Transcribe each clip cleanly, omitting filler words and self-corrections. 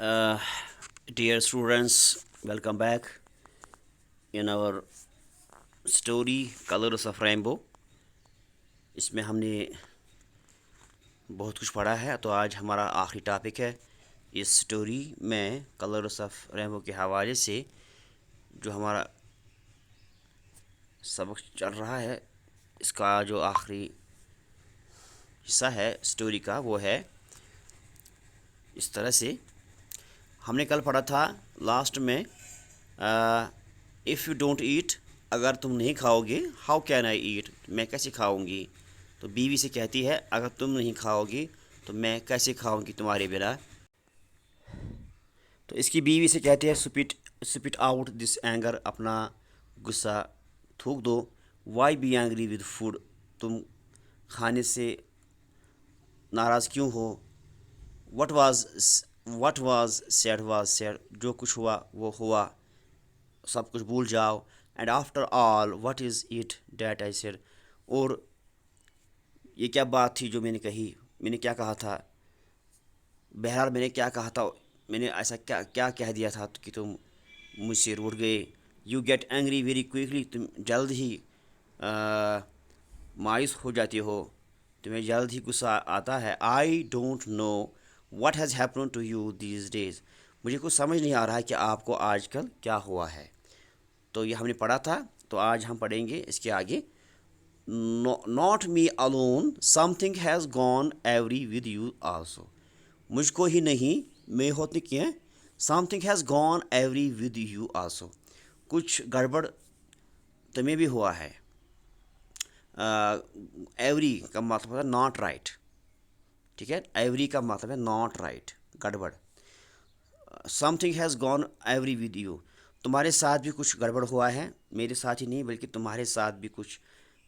Uh, Dear students, welcome back in our story Colors of Rainbow. इसमें हमने बहुत कुछ पढ़ा है, तो आज हमारा आखिरी टॉपिक है इस स्टोरी में कलर्स ऑफ रेनबो के हवाले से जो हमारा सबक चल रहा है। इसका जो आखिरी हिस्सा है स्टोरी का वो है इस तरह से। हमने कल पढ़ा था लास्ट में, इफ़ यू डोंट ईट, अगर तुम नहीं खाओगे, हाउ कैन आई ईट, मैं कैसे खाऊंगी। तो बीवी से कहती है अगर तुम नहीं खाओगी तो मैं कैसे खाऊंगी तुम्हारे बिना। तो इसकी बीवी से कहती है spit spit out this anger, अपना गुस्सा थूक दो। Why be angry with food, तुम खाने से नाराज़ क्यों हो। वट वाज सेड, जो कुछ हुआ वो हुआ, सब कुछ भूल जाओ। And after all what is it that I said, और ये क्या बात थी जो मैंने कही, मैंने क्या कहा था, बहरहाल मैंने क्या कहा था, मैंने ऐसा क्या क्या कह दिया था कि तुम मुझसे रूठ गए। You get angry very quickly, तुम जल्द ही मायूस हो जाती हो, तुम्हें जल्द ही गुस्सा आता है। I don't know what has happen to you these days, मुझे कुछ समझ नहीं आ रहा है कि आपको आजकल क्या हुआ है। तो ये हमने पढ़ा था, तो आज हम पढ़ेंगे इसके आगे। Not me alone, something has gone every with you also, मुझको ही नहीं, मैं होते क्या, something has gone every with you also, कुछ गड़बड़ तुम्हें भी हुआ है। एवरी का मतलब है नॉट राइट, ठीक है, एवरी का मतलब है नॉट राइट, गड़बड़। Something has gone every with you, तुम्हारे साथ भी कुछ गड़बड़ हुआ है, मेरे साथ ही नहीं बल्कि तुम्हारे साथ भी कुछ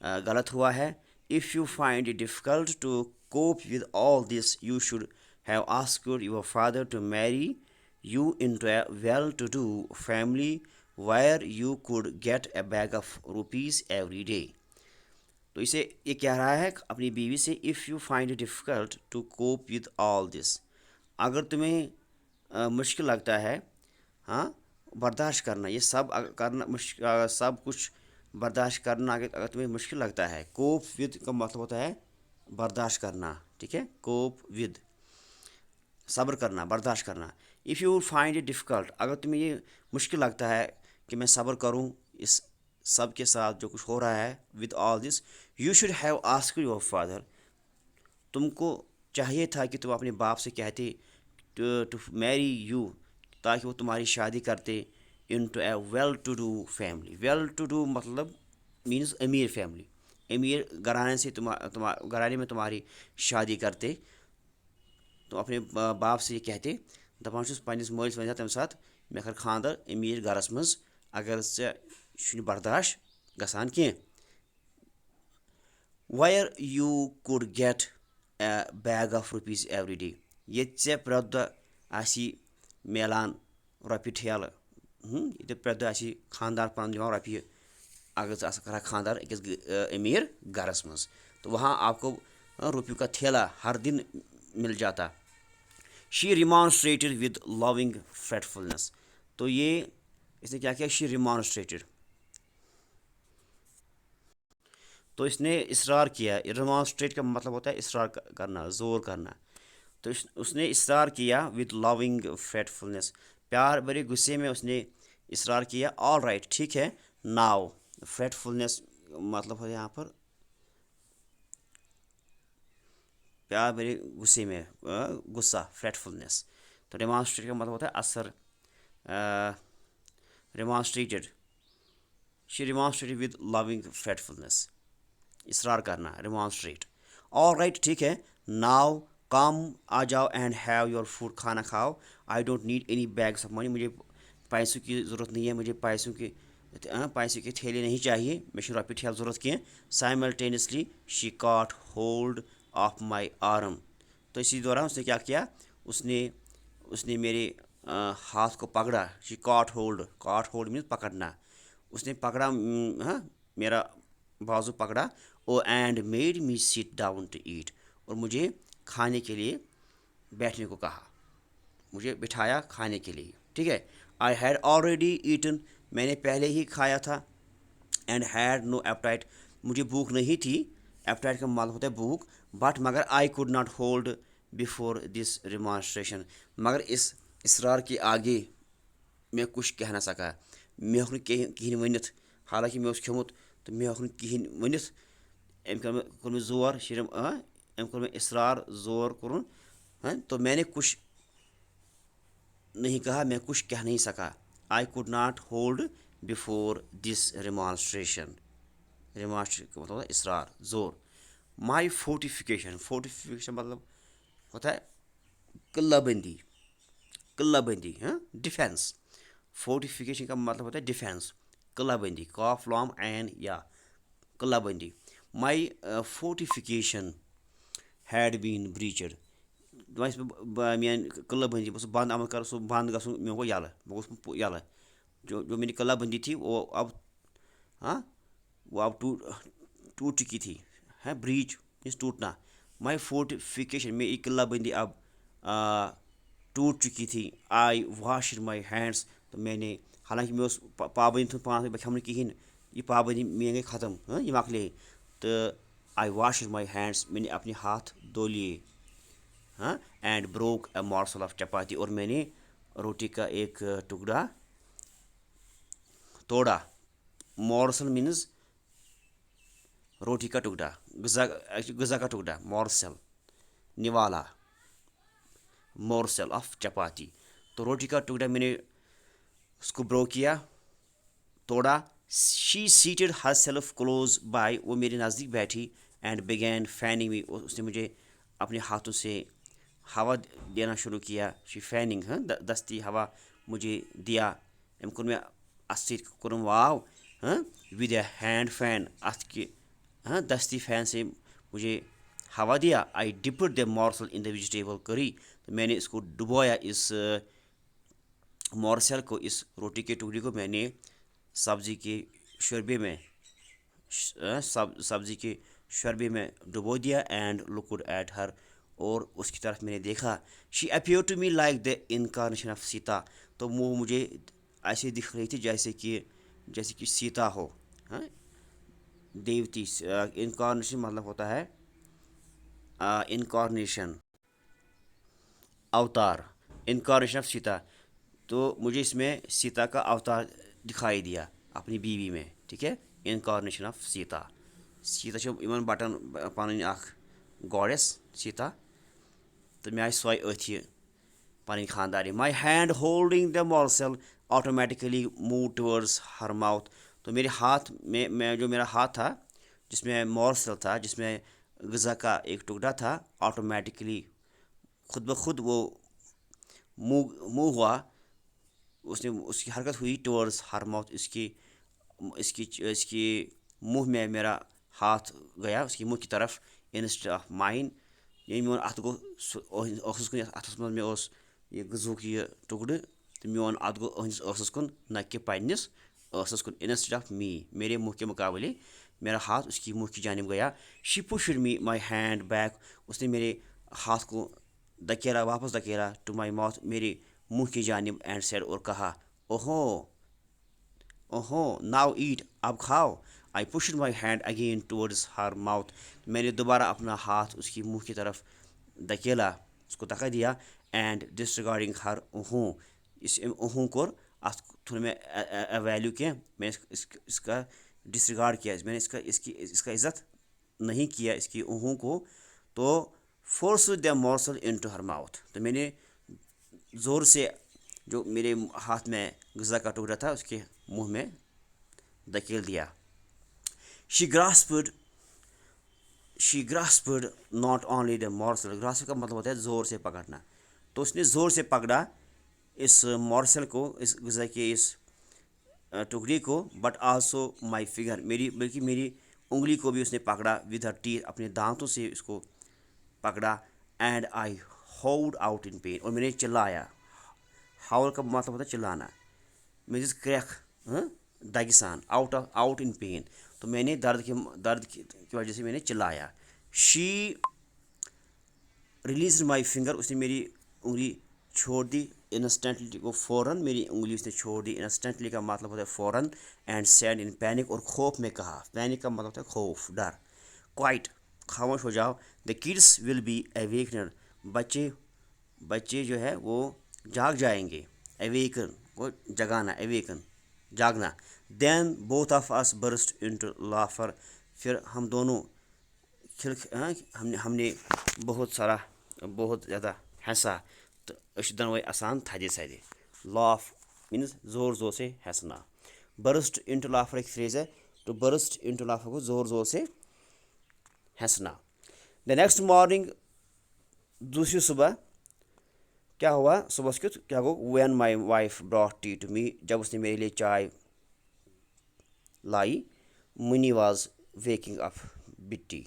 गलत हुआ है। If you find it difficult to cope with all this, you should have asked your father to marry you into a well to do family where you could get a bag of rupees every day. तो इसे ये कह रहा है अपनी बीवी से, if you find it difficult to cope with all this, अगर तुम्हें मुश्किल लगता है, हाँ, बर्दाश्त करना, ये सब करना सब कुछ बर्दाश्त करना अगर तुम्हें मुश्किल लगता है। कोप विद का मतलब होता है बर्दाश्त करना, ठीक है, कोप विद सब्र करना, बर्दाश्त करना। If you find it difficult, अगर तुम्हें ये मुश्किल लगता है कि मैं सब्र करूँ इस सब के साथ जो कुछ हो रहा है, with all this, you should have asked your father, तुमको चाहिए था कि तुम अपने बाप से कहते टू मैरी यू, ताकि वो तुम्हारी शादी करते into a well to do family. Well to do मतलब मीन्स अमीर फैमिली, अमीर घराने से घराने में तुम्हारी शादी करते। तो अपने बाप से ये कहते दपान छुस पन्निस मलिस वन तम साथ मे कर खानदर अमीर घरस मज, अगर से बर्दाश्त गसान की, wire you could gate bag of rupees every day, ये प्रत दह आसी मिलान रॉपि ठेल, ये प्रत दह आसी खानदार पन दिवान रॉपि, अगर करा खानदार अकिस अमीर घरस मज, तो वहाँ आपको रुपयों का थैला हर दिन मिल जाता। शी रिमॉन्स्ट्रेटेड विद लविंग फ्रेटफुलनेस, तो ये इसने क्या किया, शी रिमॉन्स्ट्रेटेड, तो इसने इसरार किया। रिमॉन्स्ट्रेट का मतलब होता है इसरार करना, ज़ोर करना। तो उसने इसरार किया विद लविंग फेटफुलनेस, प्यार भरे गुस्से में उसने इसरार किया। ऑल राइट, ठीक है। नाउ फेटफुलनेस मतलब है यहाँ पर प्यार भरे गुस्से में, गुस्सा, फेटफुलनेस। तो रिमॉन्स्ट्रेट का मतलब होता है असर, रिमॉन्स्ट्रेटेड, शी रिमॉन्स्ट्रेटेड विद लविंग फेटफुलनेस, इसरार करना, रिमॉन्स्ट्रेट। ऑल राइट, ठीक है। नाउ कम, आ जाओ, एंड हैव योर फूड, खाना खाओ। I don't need any bags of money, मुझे पैसों की ज़रूरत नहीं है, मुझे पैसों के थैले नहीं चाहिए, मे रॉपि ठेल ज़रूरत की। Simultaneously she cot hold of my arm, तो इसी दौरान उसने क्या किया, उसने उसने मेरे हाथ को पकड़ा। शी कॉट होल्ड मीन्स पकड़ना, उसने पकड़ा, हाँ, मेरा बाजू पकड़ा। Oh and made me sit down to eat, और मुझे खाने के लिए बैठने को कहा। مجھے بٹھایا کھانے کے لیے. ٹھیک ہے. آئی ہیڈ آلریڈی ایٹن, میں نے پہلے ہی کھایا تھا. اینڈ ہیڈ نو ایپٹائٹ, مجھے بھوک نہیں تھی. ایپٹائٹ کا مطلب ہوتا ہے بھوک. بٹ مگر I could not hold before this remonstration, مگر اس اصرار کے آگے میں کچھ کہہ نہ سکا. مےٚ ہیوٚک نہٕ کِہیٖنۍ ؤنِتھ, حالانکہ مےٚ اوس کھیوٚمُت تہٕ مےٚ ہیوٚک نہٕ کِہیٖنۍ ؤنِتھ. أمۍ کوٚر مےٚ زور شرم, أمۍ کوٚر مےٚ اصرار زور کوٚرُن, تو میں نے کچھ نہیں کہا, میں کچھ کہہ نہیں سکا. I could not hold before this remonstration. Remonstrate کا مطلب ہوتا ہے اصرار, زور. مائی فورٹیفکیشن, فورٹیفکیشن مطلب ہوتا ہے قلعہ بندی, قلعہ بندی, ڈیفینس. فورٹیفکیشن کا مطلب ہوتا ہے ڈیفینس, قلعہ بندی, قاف لام عین یا, قلعہ بندی. مائی فورٹیفکیشن ہیڈ بین بریچڈ, میٲنۍ قلعہ بندی بہٕ اوسُس بنٛد آمُت کر, سُہ بنٛد گژھُن, مےٚ گوٚو یَلہٕ, بہٕ گوٚوُس یَلہٕ. جو میری قلعہ بندی تھی وہ اب ٹوٹ چکی تھی. Breach means ٹوٹنا. مائی فورٹیفکیشن, میری قلعہ بندی اب ٹوٹ چکی تھی. آئی واشڈ مائی ہینڈس, تو میں نے, حالانکہ مےٚ اوس پابندی تھٲومٕژ پانَس بہٕ کھٮ۪مہٕ نہٕ کِہیٖنۍ, یہ پابندی میٲنۍ گٔے ختم, یہ مۄکلے. تہٕ آئی واشڈ مائی ہینڈس, میں نے اپنے ہاتھ دھو لیے. And broke a morsel of chapati, اور میں نے روٹی کا ایک ٹکڑا توڑا. مارسل مینز روٹی کا ٹکڑا, غذا کا ٹکڑا, مارسل نوالا, مورسل آف چپاتی. تو روٹی کا ٹکڑا میں نے اس کو بروک کیا, توڑا. She seated herself close by, وہ میرے نزدیک بیٹھی. اینڈ بگین فیننگ می, اس نے مجھے اپنے ہاتھوں سے ہوا دینا شروع کیا. شی فیننگ, دستی ہوا مجھے دیا. أمۍ کوٚر مےٚ اَتھٕ سۭتۍ کوٚرُم واو, ود اے ہینڈ فین, اتھ کے دستی فین سے مجھے ہوا دیا. آئی ڈپڈ دا مارسل ان دا ویجیٹیبل کری, تو میں نے اس کو ڈبویا, اس مارسل کو, اس روٹی کے ٹکڑے کو میں نے سبزی کے شوربے میں, سبزی کے شوربے میں ڈبو دیا. اینڈ لکڈ ایٹ ہر, اور اس کی طرف میں نے دیکھا. She appear to me like the incarnation of Sita, تو وہ مجھے ایسے دکھ رہی تھی جیسے کہ سیتا ہو, دیوتی. انکارنیشن مطلب ہوتا ہے انکارنیشن, اوتار, انکارنیشن آف سیتا. تو مجھے اس میں سیتا کا اوتار دکھائی دیا اپنی بیوی میں. ٹھیک ہے, انکارنیشن آف سیتا. سیتا چھِ یِمن بٹن پنٕنۍ اکھ گاڈس سیتا, تہٕ مےٚ آیہِ سۄے أتھۍ یہِ پنٕنۍ خاندارنہِ. My hand holding the morsel automatically move towards her mouth, تو میرے ہاتھ میں جو میرا ہاتھ تھا جس میں مارسل تھا, جس میں غذا کا ایک ٹکڑا تھا, آٹومیٹکلی خود بخود وہ منہ ہوا, اس کی حرکت ہوئی ٹورڈز ہر ماؤتھ, اس کی منہ میں میرا ہاتھ گیا, اس کی منہ کی طرف, انسٹیڈ آف مائن. ییٚلہِ میون اَتھٕ گوٚو سُہ ٲسَس کُن, یَتھ اَتھَس منٛز مےٚ اوس یہِ غذہُک یہِ ٹُکڑٕ, تہٕ میون اَتھٕ گوٚو أہنٛدِس ٲسَس کُن, نہ کہ پنٛنِس ٲسَس کُن. انسٹیڈ آف می, میرے منہ کے مقابلے میرا ہاتھ اس کی منہ کی جانب گیا. She pushed me my hand back, اس نے میرے ہاتھ کو دھکیلا, واپس دھکیلا, ٹو مائی ماؤتھ, میرے منہ کی جانب. اینڈ سیڈ, اور کہا, اوہو ناؤ ایٹ, اب کھاؤ. I pushed my hand again towards her mouth, میں نے دوبارہ اپنا ہاتھ اس کی منہ کی طرف دھکیلا, اس کو دھکا دیا. اینڈ ڈسریگارڈنگ ہر اس کوٚر, اتھ تھوٚو نہٕ مےٚ ویلیوٗ کینٛہہ, میں نے اس کا ڈسریگارڈ کیا, میں نے اس کا عزت نہیں کیا, اس کی کو, تو forced the morsel into her mouth, تو میں نے زور سے جو میرے ہاتھ میں غذا کا ٹکڑا تھا اس کے منہ میں دھکیل دیا. She grasped not only the morsel, grasp کا مطلب ہوتا ہے زور سے پکڑنا, تو اس نے زور سے پکڑا اس مارسل کو, اس غذا کے اس ٹکڑے کو. بٹ آلسو مائی فنگر, بلکہ میری انگلی کو بھی اس نے پکڑا, ود ہر ٹیتھ, اپنے دانتوں سے اس کو پکڑا. And I howled out in pain, اور میں نے چلایا. ہاؤل کا مطلب ہوتا ہے چلانا, میں دِژ کرٛٮ۪کھ دگہِ سان, آؤٹ ان پین, تو میں نے درد کی وجہ سے میں نے چلایا. شی ریلیزڈ مائی فنگر, اس نے میری انگلی छोड़ दी इंस्टेंटली को फ़ौरन, मेरी उंगली उसने छोड़ दी। इंस्टेंटली का मतलब होता है फ़ौरन, एंड सैड इन पैनिक, और खौफ में कहा। पैनिक का मतलब होता है खौफ, डर। क्वाइट, खामोश हो जाओ। The kids will be awakener, बच्चे बच्चे जो है वो जाग जाएंगे। अवेकन वो जगाना, अवेकन जागना। Then both of us burst into laughter, फिर हम दोनों हमने बहुत ज़्यादा हंसा। तो दोनों आसान थदे सदे। लाफ मीन्स ज़ोर ज़ोर से हंसना। बर्स्ट इनटू लाफर एक फ्रेज है, तो बर्स्ट इनटू लाफर को ज़ोर ज़ोर से हंसना। द नेक्स्ट मॉर्निंग, दूसरी सुबह क्या हुआ, सुबह क्या हुआ, when my wife brought tea to me, जब उसने मेरे लिए चाय लाई। Muni was waking up Bitti,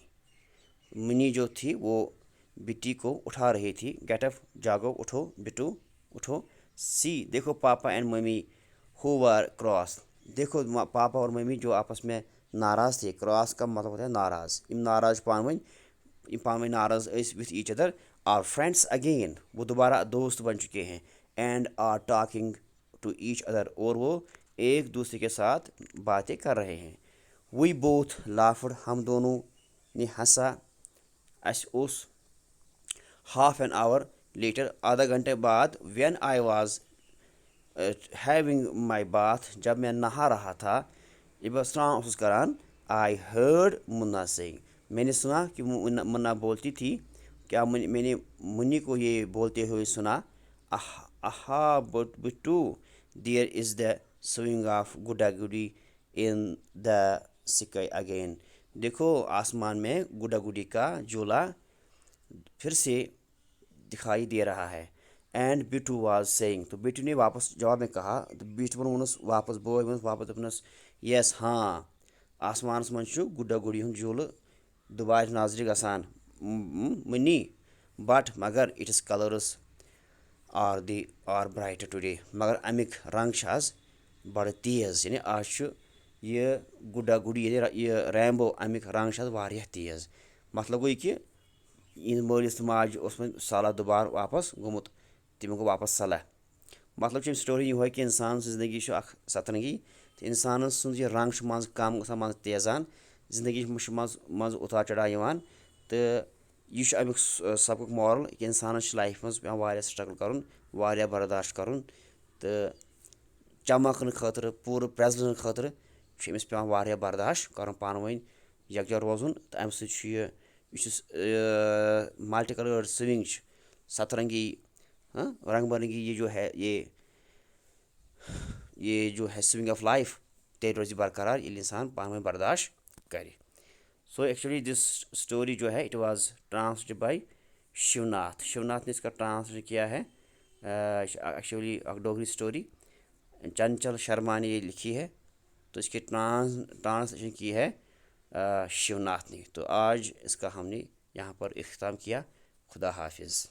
Muni जो थी वो बिट्टी को उठा रही थी। गेट अप, जागो, उठो बिट्टू, उठो। सी, देखो पापा and mummy who were cross, देखो पापा और मम्मी जो आपस में नाराज़ थे। क्रॉस का मतलब होता है नाराज़। इन नाराज़ पानवई नाराज़ with each other. Are friends again, वो दोबारा दोस्त बन चुके हैं। And are talking to each other, और वो एक दूसरे के साथ बातें कर रहे हैं। वी बोथ लाफ्ड, हम दोनों ने हंसा। उस हाफ एन आवर लेटर, आधा घंटे बाद, when I was having my bath, जब मैं नहा रहा था, जब मैं स्नान करान, आई हर्ड मुन्ना सिंह, मैंने सुना कि मुन्ना बोलती थी। क्या मैंने मुन्नी को ये बोलते हुए सुना, आहा Bittu, there is the swing of gudda gudi in the sky again, देखो आसमान में गुड्डा गुडी का झूला फिर से दिखाई दे रहा है। एंड बिटू वाज सेइंग, तो बिटू ने वापस जवाब में कहा, तो बिटू वोनस वापस, बोय वोनस वापस दपनस, यस हाँ, आसमानस मं गुड्डा गुड़ी हूँ झूल दुबार नजर गसान मनी, बट मगर its colours are bright today, मगर अमिक रंग आज बड़ तेज़, यानी आज यह गुड्डा गुड़ी ये रैम्बो अमिक रंग आज वारिया तेज़। मतलब गई कि इन मलिस तो माज सलाह दुबार वापस गोमुत, तमो गो वापस सलाह। मतलब स्टोरी यह कि इंसान जिंदगी सतरंगी, तो इंसान सुंद यह रंग मज कम गसान मज तेजान, जिंदगी मज उतार चढ़ाव, तो यह अमुक सबक मॉरल कि इंसान लाइफ मज पे स्ट्रगल कर, बर्दाश्त कर, तो चमकन खतर, पूरे प्रेजन खतर अमिस पे बर्दाश्त कर, पान वन यकजा रोजन। तो अम सत मल्टी कलर स्विंग, सतरंगी, रंग बिरंगी ये जो है, ये जो है स्विंग ऑफ लाइफ, ते रोज बरकरार ये इंसान पान वन बर्दाश्त करे। सो एक्चुअली दिस स्टोरी जो है, it was translated bye Shivnath. Shivnath ने इसका ट्रांसलेट किया है। एक्चुअली डोगरी स्टोरी चंचल शर्मा ने ये लिखी है, तो इसकी ट्रांसलेशन की है शिवनाथ ने। तो आज इसका हमने यहाँ पर इख्तिताम किया। खुदा हाफिज़।